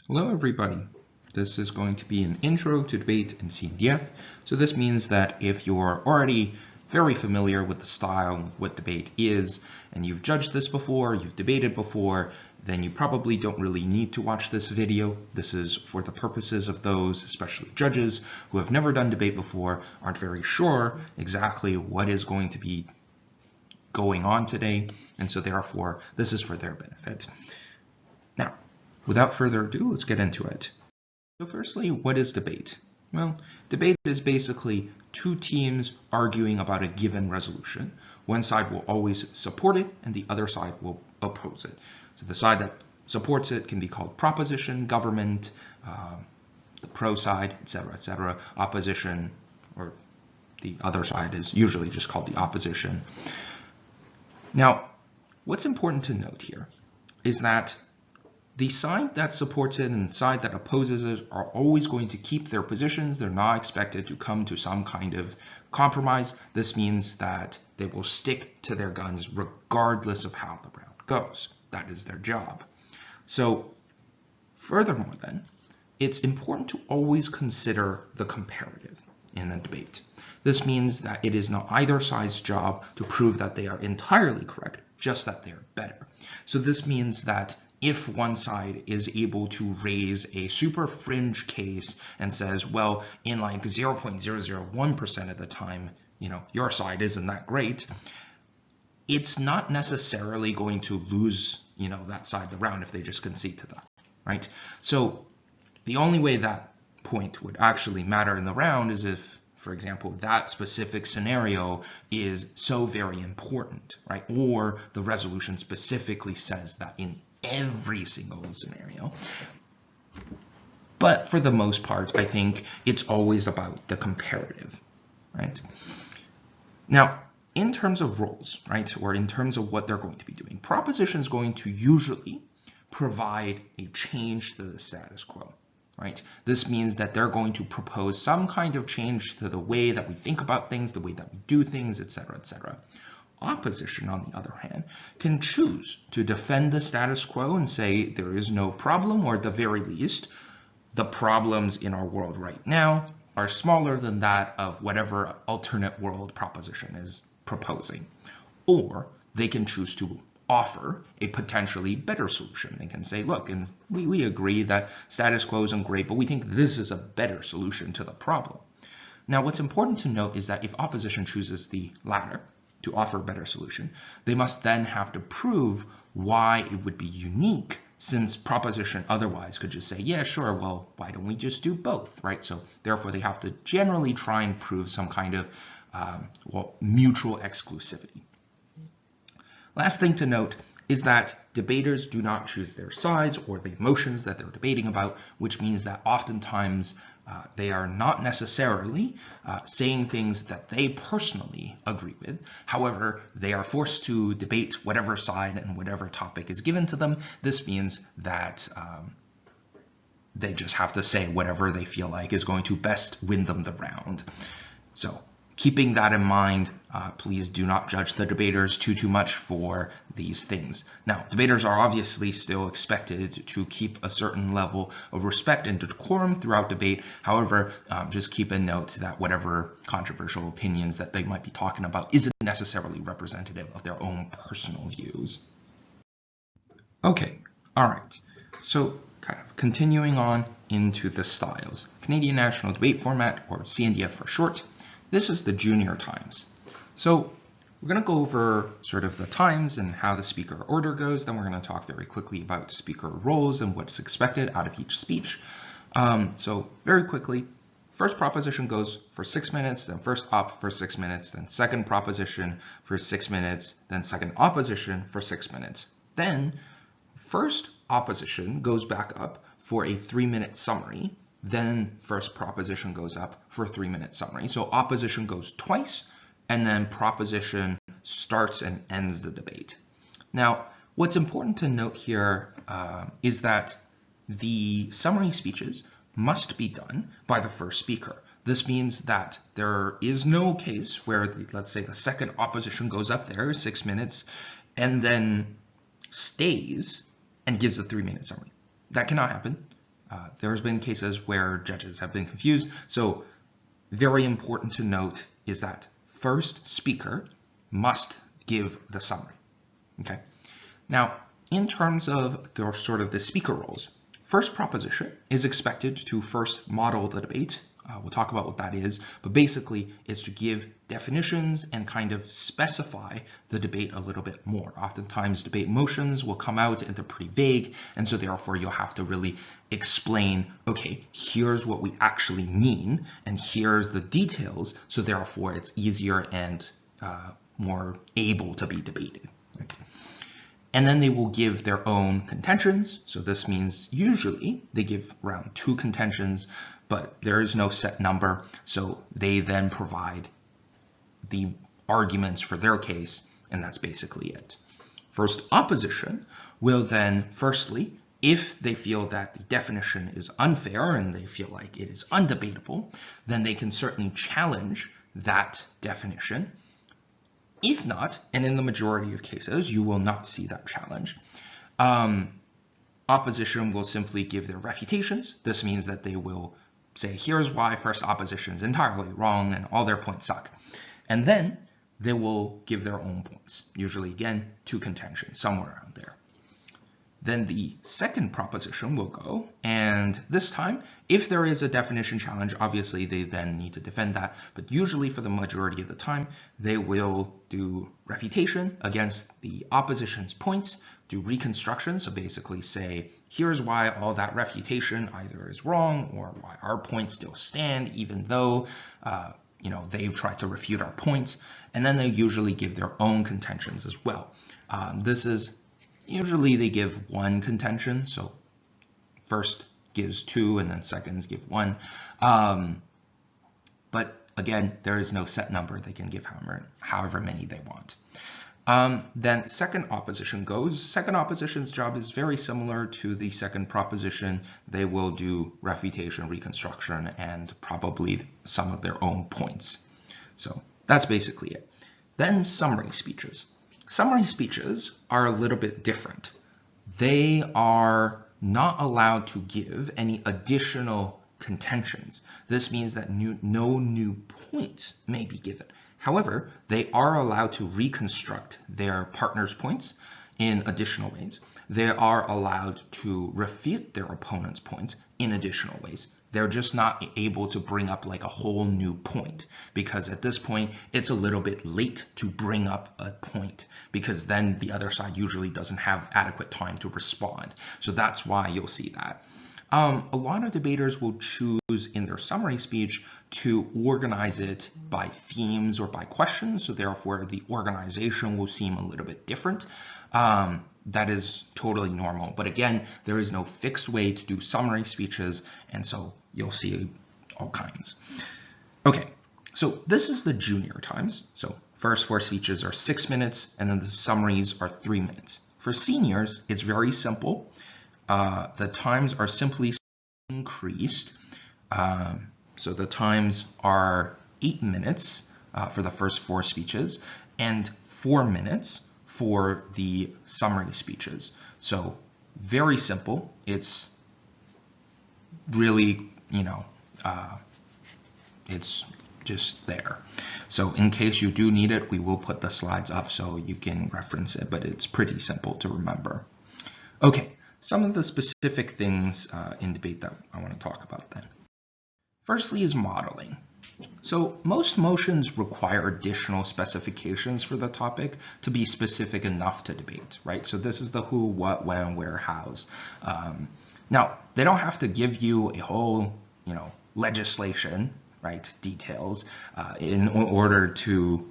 Hello everybody. This is going to be an intro to debate in CNDF. So this means that if you're already very familiar with the style, what debate is, and you've judged this before, you've debated before, then you probably don't really need to watch this video. This is for the purposes of those, especially judges, who have never done debate before, aren't very sure exactly what is going to be going on today, and so therefore this is for their benefit. Now, without further ado, let's get into it. So firstly, what is debate? Well, debate is basically two teams arguing about a given resolution. One side will always support it, and the other side will oppose it. So the side that supports it can be called proposition, government, the pro side, etc., etc. Opposition, or the other side, is usually just called the opposition. Now, what's important to note here is that the side that supports it and the side that opposes it are always going to keep their positions. They're not expected to come to some kind of compromise. This means that they will stick to their guns regardless of how the round goes. That is their job. So furthermore then, it's important to always consider the comparative in a debate. This means that it is not either side's job to prove that they are entirely correct, just that they are better. So this means that if one side is able to raise a super fringe case and says, well, in like 0.001% of the time, your side isn't that great, it's not necessarily going to lose, that side the round if they just concede to that, right? So the only way that point would actually matter in the round is if, for example, that specific scenario is so very important, right? Or the resolution specifically says that in every single scenario. But for the most part, I think it's always about the comparative, right? Now, in terms of roles, right, or in terms of what they're going to be doing, proposition is going to usually provide a change to the status quo, right? This means that they're going to propose some kind of change to the way that we think about things, the way that we do things, etc., etc. Opposition, on the other hand, can choose to defend the status quo and say there is no problem, or at the very least, the problems in our world right now are smaller than that of whatever alternate world proposition is proposing. Or they can choose to offer a potentially better solution. They can say, look, and we agree that status quo isn't great, but we think this is a better solution to the problem. Now, what's important to note is that if opposition chooses the latter, to offer a better solution, they must then have to prove why it would be unique, since proposition otherwise could just say, yeah, sure, well, why don't we just do both, right? So therefore, they have to generally try and prove some kind of mutual exclusivity. Last thing to note is that debaters do not choose their sides or the emotions that they're debating about, which means that oftentimes they are not necessarily saying things that they personally agree with. However, they are forced to debate whatever side and whatever topic is given to them. This means that they just have to say whatever they feel like is going to best win them the round. So keeping that in mind, please do not judge the debaters too much for these things. Now, debaters are obviously still expected to keep a certain level of respect and decorum throughout debate. However, just keep in note that whatever controversial opinions that they might be talking about isn't necessarily representative of their own personal views. Okay, all right. So kind of continuing on into the styles. Canadian National Debate Format, or CNDF for short. This is the junior times. So we're going to go over sort of the times and how the speaker order goes. Then we're going to talk very quickly about speaker roles and what's expected out of each speech. So very quickly, first proposition goes for 6 minutes, then first op for 6 minutes, then second proposition for 6 minutes, then second opposition for 6 minutes. Then first opposition goes back up for a 3-minute summary. Then first proposition goes up for a 3-minute summary. So opposition goes twice, and then proposition starts and ends the debate. Now, what's important to note here is that the summary speeches must be done by the first speaker. This means that there is no case where, let's say, the second opposition goes up there, 6 minutes, and then stays and gives a 3-minute summary. That cannot happen. There's been cases where judges have been confused. So very important to note is that first speaker must give the summary. Okay. Now, in terms of the speaker roles, first proposition is expected to first model the debate. We'll talk about what that is, but basically it's to give definitions and kind of specify the debate a little bit more. Oftentimes debate motions will come out and they're pretty vague, and so therefore you'll have to really explain, okay, here's what we actually mean, and here's the details, so therefore it's easier and more able to be debated. Right? And then they will give their own contentions. So this means usually they give around 2 contentions, but there is no set number. So they then provide the arguments for their case, and that's basically it. First opposition will then, firstly, if they feel that the definition is unfair and they feel like it is undebatable, then they can certainly challenge that definition. If not, and in the majority of cases, you will not see that challenge, opposition will simply give their refutations. This means that they will say, here's why first opposition is entirely wrong and all their points suck. And then they will give their own points, usually, again, 2 contentions, somewhere around there. Then the second proposition will go, and this time, if there is a definition challenge, obviously they then need to defend that, but usually for the majority of the time, they will do refutation against the opposition's points, do reconstruction, so basically say, here's why all that refutation either is wrong or why our points still stand, even though they've tried to refute our points, and then they usually give their own contentions as well. Usually they give 1 contention, so first gives 2 and then seconds give 1. But again, there is no set number. They can give however many they want. Then second opposition goes. Second opposition's job is very similar to the second proposition. They will do refutation, reconstruction, and probably some of their own points. So that's basically it. Then summary speeches. Summary speeches are a little bit different. They are not allowed to give any additional contentions. This means that no new points may be given. However, they are allowed to reconstruct their partner's points in additional ways. They are allowed to refute their opponent's points in additional ways. They're just not able to bring up like a whole new point, because at this point, it's a little bit late to bring up a point, because then the other side usually doesn't have adequate time to respond. So that's why you'll see that. A lot of debaters will choose in their summary speech to organize it by themes or by questions, so therefore the organization will seem a little bit different. That is totally normal. But again, there is no fixed way to do summary speeches, and so you'll see all kinds. Okay, so this is the junior times. So first 4 speeches are 6 minutes, and then the summaries are 3 minutes. For seniors, it's very simple. The times are simply increased. So the times are 8 minutes for the first 4 speeches and 4 minutes for the summary speeches. So very simple. It's really, it's just there. So in case you do need it, we will put the slides up so you can reference it, but it's pretty simple to remember. Okay, some of the specific things in debate that I want to talk about then. Firstly is modeling. So most motions require additional specifications for the topic to be specific enough to debate, right? So this is the who, what, when, where, hows. Now, they don't have to give you a whole, legislation, right, details in order to,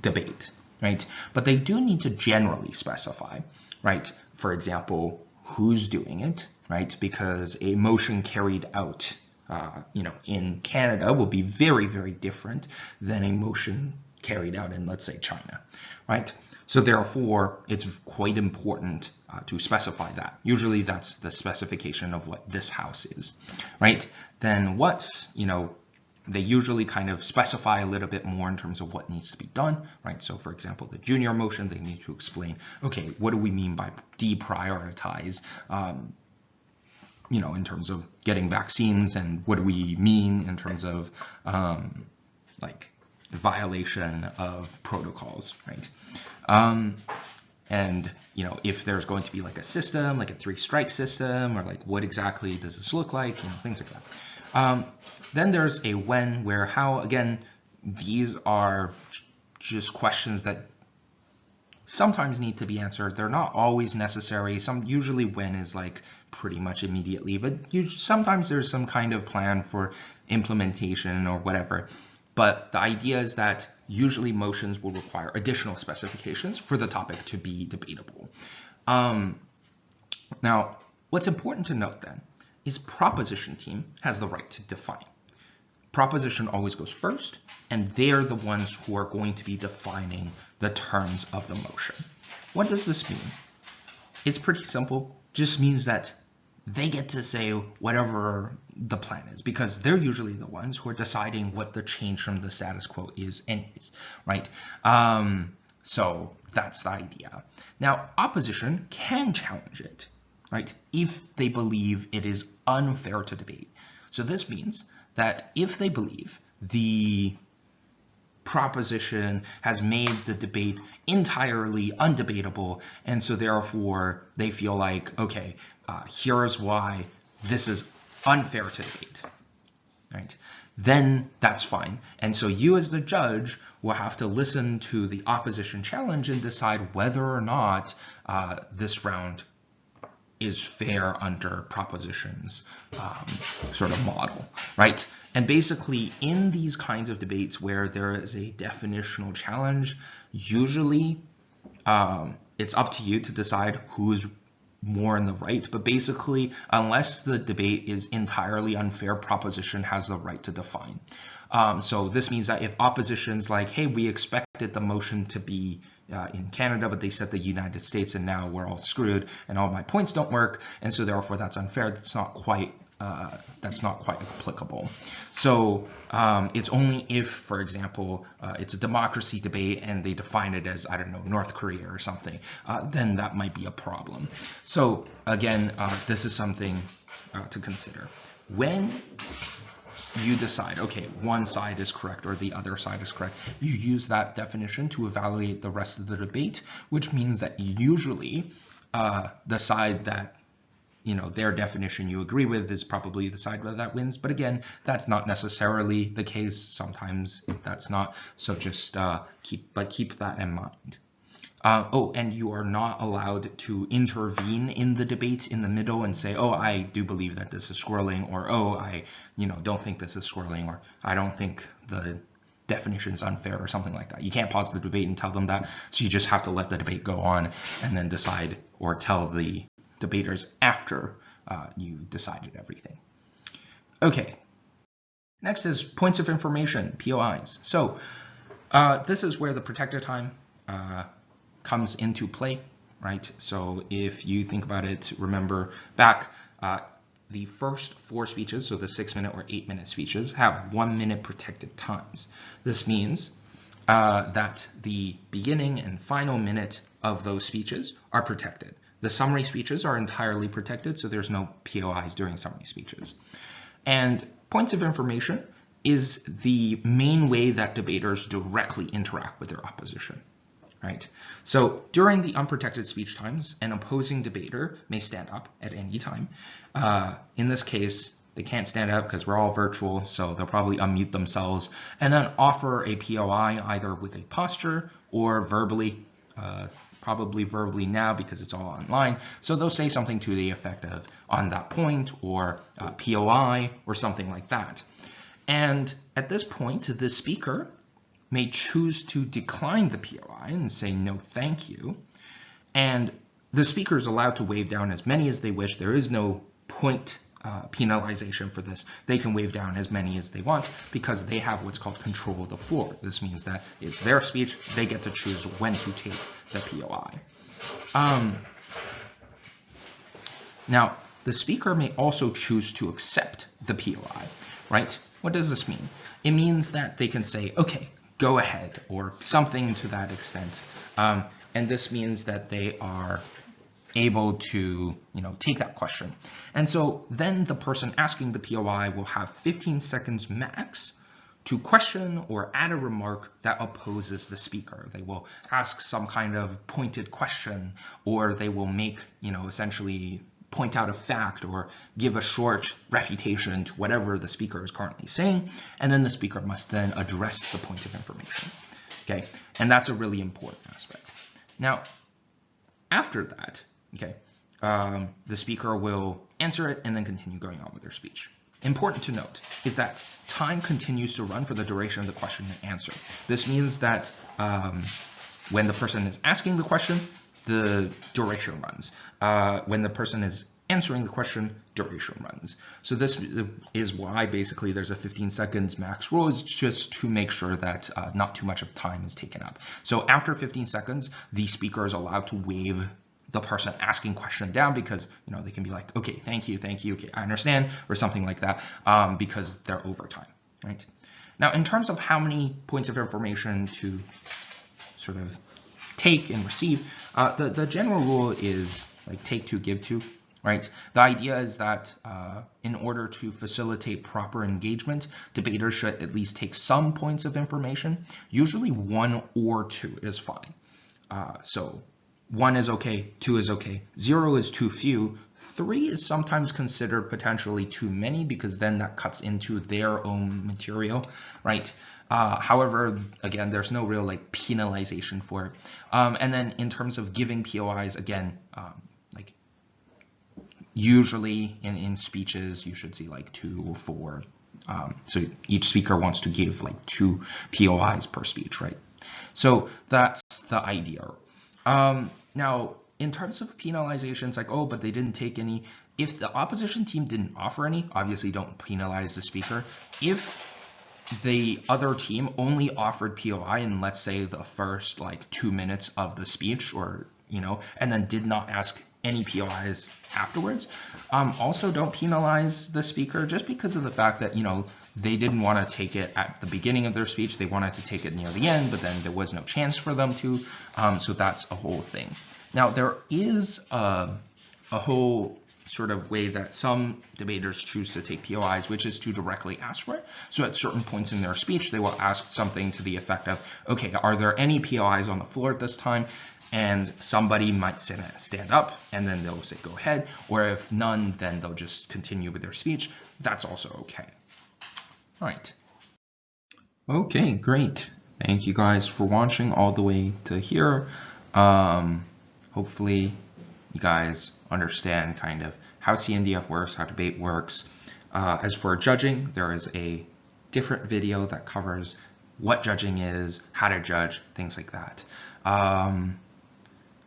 debate, right? But they do need to generally specify, right? For example, who's doing it, right? Because a motion carried out in Canada will be very, very different than a motion carried out in, let's say, China, right? So therefore, it's quite important to specify that. Usually that's the specification of what this house is, right? Then what's, they usually kind of specify a little bit more in terms of what needs to be done, right? So for example, the junior motion, they need to explain, okay, what do we mean by deprioritize? in terms of getting vaccines and what do we mean in terms of like violation of protocols, right? And if there's going to be like a system, like a 3-strike system, or like what exactly does this look like, things like that. Then there's a when, where, how. Again, these are just questions that sometimes need to be answered. They're not always necessary. Usually when is like pretty much immediately, but sometimes there's some kind of plan for implementation or whatever. But the idea is that usually motions will require additional specifications for the topic to be debatable. Now, what's important to note then is proposition team has the right to define. Proposition always goes first, and they're the ones who are going to be defining the terms of the motion. What does this mean? It's pretty simple. Just means that they get to say whatever the plan is, because they're usually the ones who are deciding what the change from the status quo is anyways, right? So that's the idea. Now, opposition can challenge it, right, if they believe it is unfair to debate. So this means that if they believe the proposition has made the debate entirely undebatable, and so therefore they feel like, okay, here's why this is unfair to debate, right? Then that's fine. And so you as the judge will have to listen to the opposition challenge and decide whether or not this round is fair under proposition's sort of model, right? And basically, in these kinds of debates where there is a definitional challenge, usually it's up to you to decide who's more in the right. But basically, unless the debate is entirely unfair, proposition has the right to define. So this means that if opposition's like, hey, we expected the motion to be in Canada, but they said the United States, and now we're all screwed, and all my points don't work, and so therefore that's unfair. That's not quite applicable. So it's only if, for example, it's a democracy debate and they define it as, I don't know, North Korea or something, then that might be a problem. So again, this is something to consider. When you decide, okay, one side is correct or the other side is correct, you use that definition to evaluate the rest of the debate, which means that usually the side that their definition you agree with is probably the side that wins. But again, that's not necessarily the case. Sometimes that's not. So just keep that in mind. Oh, and you are not allowed to intervene in the debate in the middle and say, oh, I do believe that this is squirreling, or oh, I don't think this is squirreling, or I don't think the definition is unfair, or something like that. You can't pause the debate and tell them that. So you just have to let the debate go on and then decide, or tell the debaters after you decided everything. Okay, next is points of information, POIs. So this is where the protected time comes into play, right? So if you think about it, remember back, the first 4 speeches, so the 6-minute or 8-minute speeches, have 1 minute protected times. This means that the beginning and final minute of those speeches are protected. The summary speeches are entirely protected, so there's no POIs during summary speeches. And points of information is the main way that debaters directly interact with their opposition, right? So during the unprotected speech times, an opposing debater may stand up at any time. In this case, they can't stand up because we're all virtual, so they'll probably unmute themselves and then offer a POI either with a posture or verbally, probably verbally now because it's all online. So they'll say something to the effect of on that point, or POI, or something like that. And at this point, the speaker may choose to decline the POI and say no thank you. And the speaker is allowed to wave down as many as they wish. There is no point penalization for this. They can wave down as many as they want because they have what's called control of the floor. This means that it's their speech. They get to choose when to take the POI. Now, the speaker may also choose to accept the POI, right? What does this mean? It means that they can say, okay, go ahead, or something to that extent. And this means that they are able to, take that question. And so then the person asking the POI will have 15 seconds max to question or add a remark that opposes the speaker. They will ask some kind of pointed question, or they will make, essentially point out a fact or give a short refutation to whatever the speaker is currently saying, and then the speaker must then address the point of information. Okay, and that's a really important aspect. Now, after that, okay, the speaker will answer it and then continue going on with their speech. Important to note is that time continues to run for the duration of the question and answer. This means that when the person is asking the question, the duration runs. When the person is answering the question, duration runs. So this is why basically there's a 15 seconds max rule, is just to make sure that not too much of time is taken up. So after 15 seconds, the speaker is allowed to wave the person asking question down, because they can be like, okay, thank you, okay, I understand, or something like that, because they're over time, right? Now, in terms of how many points of information to sort of take and receive, the general rule is like take two, give two, right? The idea is that in order to facilitate proper engagement, debaters should at least take some points of information. Usually 1 or 2 is fine. So 1 is okay, 2 is okay, 0 is too few, 3 is sometimes considered potentially too many, because then that cuts into their own material, right? However, again, there's no real like penalization for it. And then in terms of giving POIs, again, like usually in speeches, you should see like 2 or 4. So each speaker wants to give like 2 POIs per speech, right? So that's the idea. Now, in terms of penalizations, like, oh, but they didn't take any. If the opposition team didn't offer any, obviously don't penalize the speaker. If the other team only offered POI in, let's say, the first like 2 minutes of the speech, or, and then did not ask any POIs afterwards, also don't penalize the speaker, just because of the fact that, they didn't want to take it at the beginning of their speech. They wanted to take it near the end, but then there was no chance for them to. So that's a whole thing. Now, there is a whole sort of way that some debaters choose to take POIs, which is to directly ask for it. So at certain points in their speech, they will ask something to the effect of, okay, are there any POIs on the floor at this time? And somebody might stand up, and then they'll say, go ahead. Or if none, then they'll just continue with their speech. That's also okay. All right. Okay, great. Thank you guys for watching all the way to here. Hopefully you guys understand kind of how CNDF works, how debate works. As for judging, there is a different video that covers what judging is, how to judge, things like that.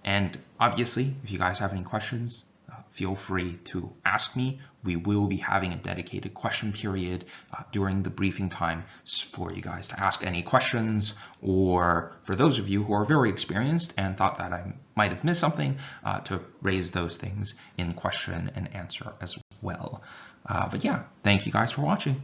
And obviously, if you guys have any questions, feel free to ask me. We will be having a dedicated question period during the briefing time for you guys to ask any questions, or for those of you who are very experienced and thought that I might have missed something, to raise those things in question and answer as well. But yeah, thank you guys for watching.